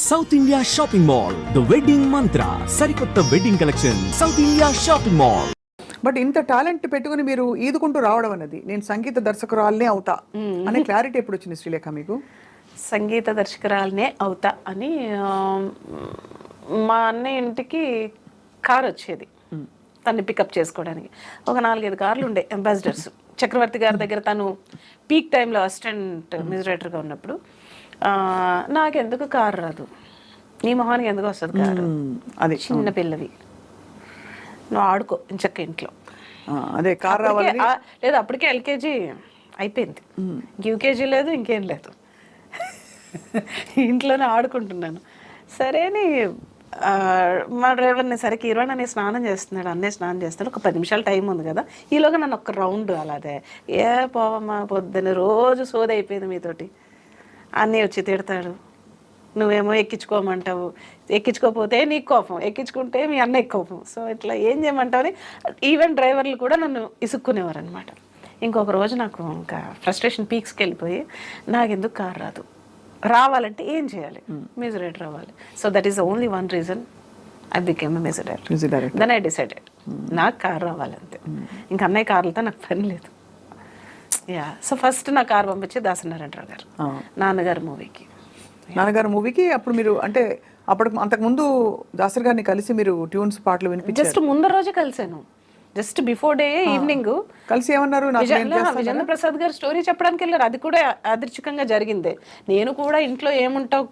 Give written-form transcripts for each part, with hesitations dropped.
South India shopping mall, the wedding మంత్ర, సరికొత్త wedding collection, south India shopping mall. But ఇంత talent పెట్టుకుని మీరు ఈదుకుంటూ రావడం అన్నది, నేను సంగీత దర్శకురాలనే అవుతా అనే క్లారిటీ ఎప్పుడు వచ్చింది శ్రీలేఖ మీకు? సంగీత దర్శకురాలనే అవుతా అని మా అన్నయ్య ఇంటికి కార్ వచ్చేది తన్ని పికప్ చేసుకోవడానికి. ఒక 4-5 కార్లు ఉండే అంబాసిడర్స్. చక్రవర్తి గారి దగ్గర తను పీక్ టైంలో అసిస్టెంట్ మ్యూజిక్ డైరెక్టర్గా ఉన్నప్పుడు, నాకెందుకు కారు రాదు, నీ మొహానికి ఎందుకు వస్తుంది కారు, అది చిన్న పిల్లవి, నువ్వు ఆడుకో ఇంచక్క ఇంట్లో, అదే కార్ రావాలి. లేదు అప్పటికే ఎల్కేజీ అయిపోయింది, యూకేజీ లేదు, ఇంకేం లేదు, ఇంట్లోనే ఆడుకుంటున్నాను. సరే అని మా డ్రైవర్ని సరే కిరణ్ అనే స్నానం చేస్తున్నాడు, అన్నీ స్నానం చేస్తున్నాడు, ఒక 10 నిమిషాలు టైం ఉంది కదా, ఈలోగా నన్ను ఒక రౌండ్ అలాదే పోవమ్మా పొద్దున్న రోజు సోది అయిపోయింది మీతోటి, అన్నీ వచ్చి తిడతాడు, నువ్వేమో ఎక్కించుకోమంటావు, ఎక్కించుకోకపోతే నీకు కోపం, ఎక్కించుకుంటే మీ అన్నయ్య కోపం, సో ఇట్లా ఏం చేయమంటావు అని ఈవెన్ డ్రైవర్లు కూడా నన్ను ఇసుక్కునేవారు అనమాట. ఇంకొక రోజు నాకు ఇంకా ఫ్రస్ట్రేషన్ పీక్స్కి వెళ్ళిపోయి, నాకెందుకు కారు రాదు, రావాలంటే ఏం చేయాలి, మ్యూజిక్ డైరెక్టర్ రావాలి. So that is the only one reason I became a music director. Then I decided నాకు కారు రావాలంతే, ఇంకా అన్నయ్య కార్లతో నాకు పని లేదు. సో ఫస్ట్ నా కారు పంపించి దాసనారాయణరావు గారు నాన్నగారు మూవీకి. అప్పుడు మీరు అంటే అంతకుముందు దాసరి గారిని కలిసి మీరు ట్యూన్స్ పాటలు వినిపించారు? జస్ట్ ముందర రోజే కలిసాను, జస్ట్ బిఫోర్ డే ఈవినింగ్ కలిసి ఏమన్నారు? విజేంద్ర ప్రసాద్ గారు స్టోరీ చెప్పడానికి వెళ్ళారు, అది కూడా అదృచ్ఛికంగా జరిగిందే. నేను కూడా ఇంట్లో ఏముంటావు,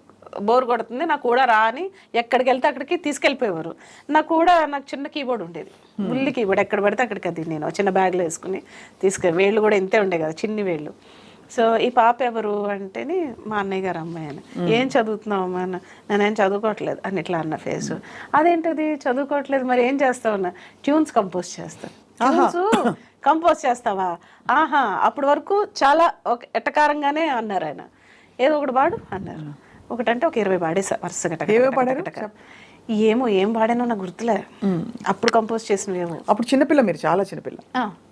బోర్ కొడుతుంది, నాకు కూడా రా అని ఎక్కడికి వెళ్తే అక్కడికి తీసుకెళ్ళిపోయేవారు. నాకు చిన్న కీబోర్డ్ ఉండేది, బుల్లి కీబోర్డ్, ఎక్కడ పడితే అక్కడికి అది నేను చిన్న బ్యాగ్లో వేసుకుని వేళ్ళు కూడా ఇంతే ఉండే కదా, చిన్ని వేళ్ళు. సో ఈ పాప ఎవరు అంటేనే మా అన్నయ్య గారు అమ్మాయి అని. ఏం చదువుతున్నావు అమ్మా, నేనేం చదువుకోవట్లేదు అని ఇట్లా అన్న ఫేస్. అదేంటది చదువుకోవట్లేదు, మరి ఏం చేస్తావు అన్న, ట్యూన్స్ కంపోజ్ చేస్తాను. ట్యూన్స్ కంపోజ్ చేస్తావా, ఆహా, అప్పటి వరకు చాలా ఎట్టకారంగానే అన్నారు ఆయన. ఏదో ఒకటి పాడు అన్నారు, ఒకటంటే ఒక 20 పాడేసా వరుసగా. ఏం పాడానో నాకు గుర్తులే, అప్పుడు కంపోజ్ చేసినవేమో. అప్పుడు చిన్నపిల్ల, మీరు చాలా చిన్నపిల్ల.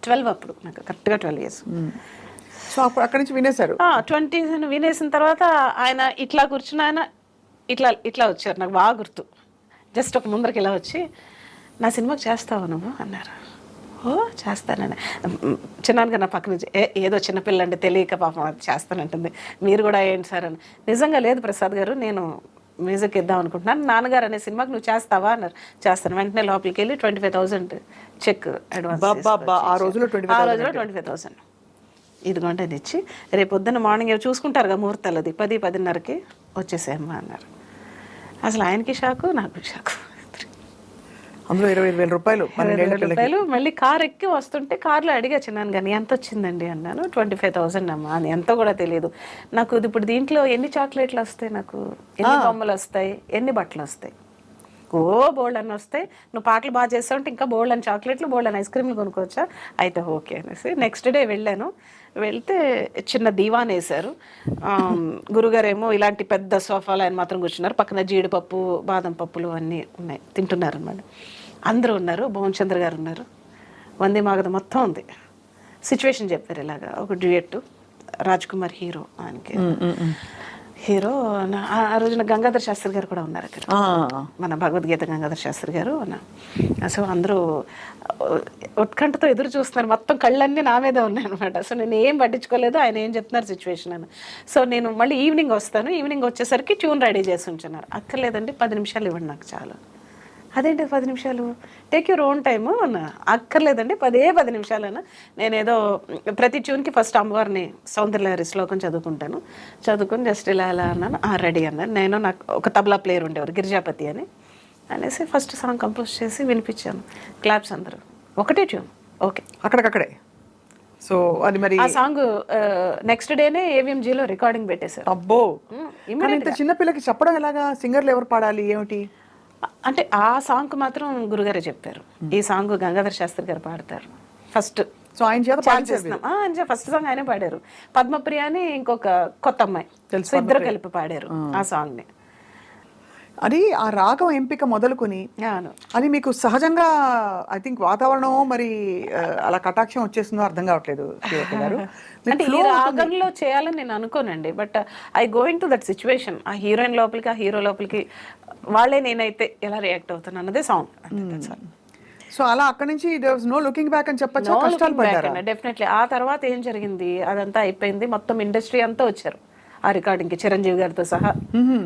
12 అప్పుడు, నాకు కరెక్ట్గా 12 years. సో అప్పుడు అక్కడి నుంచి వినేశారు. 20 వినేసిన తర్వాత ఆయన ఇట్లా కూర్చుని ఆయన ఇట్లా వచ్చారు, నాకు బాగా గుర్తు. జస్ట్ ఒక ముందరికి ఇలా వచ్చి, నా సినిమాకి చేస్తావా నువ్వు అన్నారు. ఓ చేస్తానని. చిన్నాన్నగా నా పక్క నుంచి ఏదో చిన్నపిల్ల అంటే తెలియక పాపం అది చేస్తానంటుంది, మీరు కూడా ఏంటి సార్ అని. నిజంగా లేదు ప్రసాద్ గారు, నేను మ్యూజిక్ ఇద్దాం అనుకుంటున్నాను, నాన్నగారు అనే సినిమాకి నువ్వు చేస్తావా అన్నారు. చేస్తాను. వెంటనే లోపలికి వెళ్ళి 25,000 చెక్ అడ్వాన్స్. ఆ రోజులో 25,000 ఇదిగోంటే అని ఇచ్చి, రేపు పొద్దున్న మార్నింగ్ చూసుకుంటారుగా ముహూర్తాలది, 10-10:30కి వచ్చేసేమ్మా అన్నారు. అసలు ఆయనకి షాకు, నాకు షాకు. అందులో 25,000 రూపాయలు. 25,000 రూపాయలు. మళ్ళీ కార్ ఎక్కి వస్తుంటే కార్లో అడిగా చిన్నాను కానీ ఎంత వచ్చిందండి అన్నాను. 25,000 అమ్మా అని. ఎంత కూడా తెలియదు నాకు. ఇప్పుడు దీంట్లో ఎన్ని చాక్లెట్లు వస్తాయి, నాకు ఎన్ని బొమ్మలు వస్తాయి, ఎన్ని బట్టలు వస్తాయి, ఓ బోల్డ్ అని వస్తాయి, నువ్వు పాటలు బాగా చేస్తావు అంటే ఇంకా బోల్డ్ అని చాక్లెట్లు, బోల్డ్ అని ఐస్ క్రీమ్లు కొనుక్కోవచ్చా, అయితే ఓకే అనేసి నెక్స్ట్ డే వెళ్ళాను. వెళ్తే చిన్న దీవాన్ వేశారు. గురుగారేమో ఇలాంటి పెద్ద సోఫాలు ఆయన మాత్రం కూర్చున్నారు, పక్కన జీడిపప్పు, బాదం పప్పులు అన్నీ ఉన్నాయి, తింటున్నారు అన్నమాట. అందరూ ఉన్నారు, భువన్ చంద్ర గారు ఉన్నారు, వందే మాగధ మొత్తం ఉంది. సిచ్యువేషన్ చెప్పారు ఇలాగా, ఒక డ్యూయట్, రాజ్ కుమార్ హీరో, ఆయనకి హీరో. ఆ రోజున గంగాధర్ శాస్త్రి గారు కూడా ఉన్నారు అక్కడ, మన భగవద్గీత గంగాధర్ శాస్త్రి గారు. సో అందరూ ఉత్కంఠతో ఎదురు చూస్తున్నారు, మొత్తం కళ్ళన్నీ నా మీదే ఉన్నాయి అనమాట. సో నేను ఏం పట్టించుకోలేదు, ఆయన ఏం చెప్తున్నారు సిచ్యువేషన్ అని. సో నేను మళ్ళీ ఈవినింగ్ వస్తాను, ఈవినింగ్ వచ్చేసరికి ట్యూన్ రెడీ చేసి ఉంచున్నారు. అక్కర్లేదండి 10 నిమిషాలు ఇవ్వండి నాకు చాలు. అదేంటి 10 నిమిషాలు, టేక్ యూర్ ఓన్ టైము అన్న. అక్కర్లేదండి 10 నిమిషాలు అన్న. నేనేదో ప్రతి ట్యూన్కి ఫస్ట్ అమ్మవారిని సౌందర్యలహరి శ్లోకం చదువుకుంటాను, చదువుకుని జస్ట్ ఇలా అన్నాను. రెడీ అన్నాను. నేను, నాకు ఒక తబలా ప్లేయర్ ఉండేవారు గిరిజాపతి అనేసి ఫస్ట్ సాంగ్ కంపోజ్ చేసి వినిపించాను. క్లాప్స్ అందరూ, ఒకటే ట్యూన్, ఓకే అక్కడికక్కడే. సో అది మరి ఆ సాంగ్ నెక్స్ట్ డేనే AVMGలో రికార్డింగ్ పెట్టేశారు. అబ్బో, ఇంత చిన్నపిల్లకి చెప్పడం ఎలాగా? సింగర్లు ఎవరు పాడాలి ఏమిటి అంటే ఆ సాంగ్ మాత్రం గురుగారే చెప్పారు, ఈ సాంగ్ గంగాధర్ శాస్త్రి గారు పాడతారు ఫస్ట్. సో ఆయన చేత ఫస్ట్ సాంగ్ ఆయనే పాడారు. పద్మప్రియ అని ఇంకొక కొత్త అమ్మాయి తెలుసు, ఇద్దరు కలిపి పాడారు ఆ సాంగ్ని. అది ఆ రాగం ఎంపిక మొదలుకొని అవును. అది మీకు సహజంగా ఐ థింక్ వాతావరణం మరి అలా కటాక్షం వచ్చేస్తుందో అర్థం కావట్లేదు శ్రీవల్లి గారు. మీకు అంటే ఈ flow ఉంటుంది. రాగంలో చేయాలని నేను అనుకోనండి, but I going to that situation. ఆ హీరోయిన్ లోపలికి, ఆ హీరో లోపలికి వాళ్ళే నేనైతే ఎలా రియాక్ట్ అవుతాను అన్నదే సాంగ్. సో అలా అక్కడి నుంచి there was no looking back అని చెప్పొచ్చా? కష్టాలు పడ్డారా? డెఫినెట్లీ. ఆ తర్వాత ఏం జరిగింది, అదంతా అయిపోయింది, మొత్తం ఇండస్ట్రీ అంతా వచ్చారు ఆ రికార్డింగ్కి, చిరంజీవి గారితో సహా.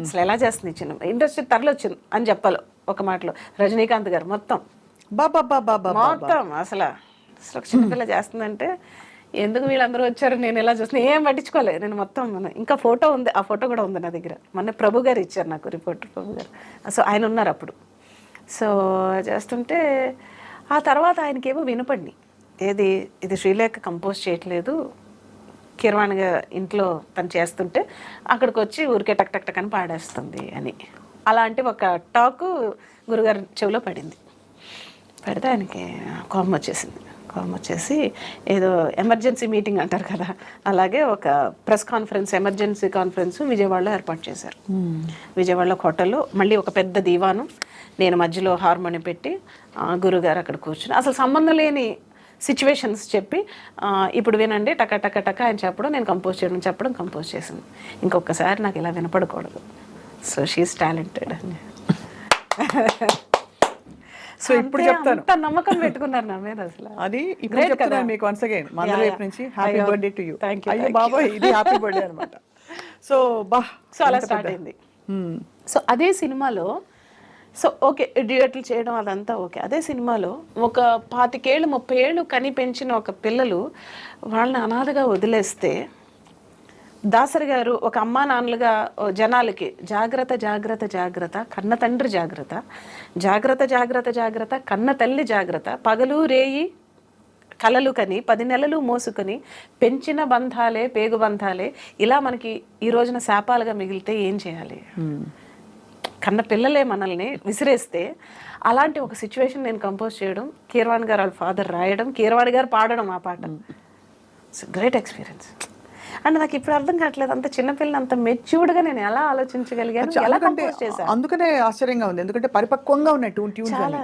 అసలు ఎలా చేస్తుంది చిన్న ఇండస్ట్రీ తరలి వచ్చింది అని చెప్పాలి ఒక మాటలో. రజనీకాంత్ గారు మొత్తం బాబా మొత్తం అసలు ఒక చిన్నపిల్ల చేస్తుందంటే ఎందుకు వీళ్ళందరూ వచ్చారు, నేను ఎలా చూస్తున్నా ఏం పట్టించుకోలేదు నేను మొత్తం. ఇంకా ఫోటో ఉంది, ఆ ఫోటో కూడా ఉంది నా దగ్గర. మొన్న ప్రభు గారు ఇచ్చారు నాకు, రిపోర్టర్ ప్రభు గారు. సో ఆయన ఉన్నారు అప్పుడు. సో చేస్తుంటే ఆ తర్వాత ఆయనకేమో వినపడి, ఏది ఇది శ్రీలేఖ కంపోజ్ చేయట్లేదు, కిరవాణి ఇంట్లో తను చేస్తుంటే అక్కడికి వచ్చి ఊరికే టక్ టక్ టక్ అని పాడేస్తుంది అని. అలాంటి ఒక టాకు గురుగారి చెవిలో పడింది. పడితే ఆయనకి కోపం వచ్చేసింది. కోపం వచ్చేసి ఏదో ఎమర్జెన్సీ మీటింగ్ అంటారు కదా, అలాగే ఒక ప్రెస్ కాన్ఫరెన్స్, ఎమర్జెన్సీ కాన్ఫరెన్స్ విజయవాడలో ఏర్పాటు చేశారు. విజయవాడలో హోటల్లో మళ్ళీ ఒక పెద్ద దీవాను, నేను మధ్యలో హార్మోనియం పెట్టి గురుగారు అక్కడ కూర్చుని అసలు సంబంధం లేని సిచ్యువేషన్స్ చెప్పి ఇప్పుడు వినండి టక టక టక ఆయన చెప్పడం, నేను కంపోజ్ చేయడం, చెప్పడం, కంపోజ్ చేసింది. ఇంకొకసారి నాకు ఇలా వినపడకూడదు. సో షీఈస్ టాలెంటెడ్ అని. సో ఇప్పుడు చెప్తాను, అంత నమ్మకం పెట్టుకున్నారు నా మీద అసలు. అది ఇప్పుడు చెప్తున్నాను మీకు వన్స్ అగైన్ మందల వైపు నుంచి హ్యాపీ బర్త్డే టు యూ. అయ్యో బాబోయ్, ఇది హ్యాపీ బర్త్డే అనమాట. సో సో అలా స్టార్ట్ అయింది. సో అదే సినిమాలో సో ఓకే డ్యూయట్లు చేయడం అదంతా ఓకే. అదే సినిమాలో ఒక 25 ఏళ్ళు 30 ఏళ్ళు కని పెంచిన ఒక పిల్లలు వాళ్ళని అనాథగా వదిలేస్తే దాసరి గారు ఒక అమ్మా నాన్నలుగా జనాలకి జాగ్రత్త జాగ్రత్త జాగ్రత్త, కన్న తండ్రి జాగ్రత్త, జాగ్రత్త జాగ్రత్త జాగ్రత్త, కన్న తల్లి జాగ్రత్త, పగలు రేయి కలలు కని 10 నెలలు మోసుకొని పెంచిన బంధాలే పేగు బంధాలే ఇలా మనకి ఈ రోజున శాపాలుగా మిగిలితే ఏం చేయాలి? కన్న పిల్లలే మనల్ని విసిరేస్తే అలాంటి ఒక సిచ్యువేషన్ నేను కంపోజ్ చేయడం, కీరవాణి గారు వాళ్ళ ఫాదర్ రాయడం, కీరవాణి గారు పాడడం ఆ పాట. It's great experience. అండ్ నాకు ఇప్పుడు అర్థం కావట్లేదు, అంత చిన్నపిల్లని అంత మెచ్యూర్డ్గా నేను ఎలా ఆలోచించగలిగాను, ఎలా కంపోజ్ చేశాను. అందుకనే ఆశ్చర్యంగా ఉంది, ఎందుకంటే పరిపక్వంగా ఉన్నాయి ట్యూన్స్ చాలా.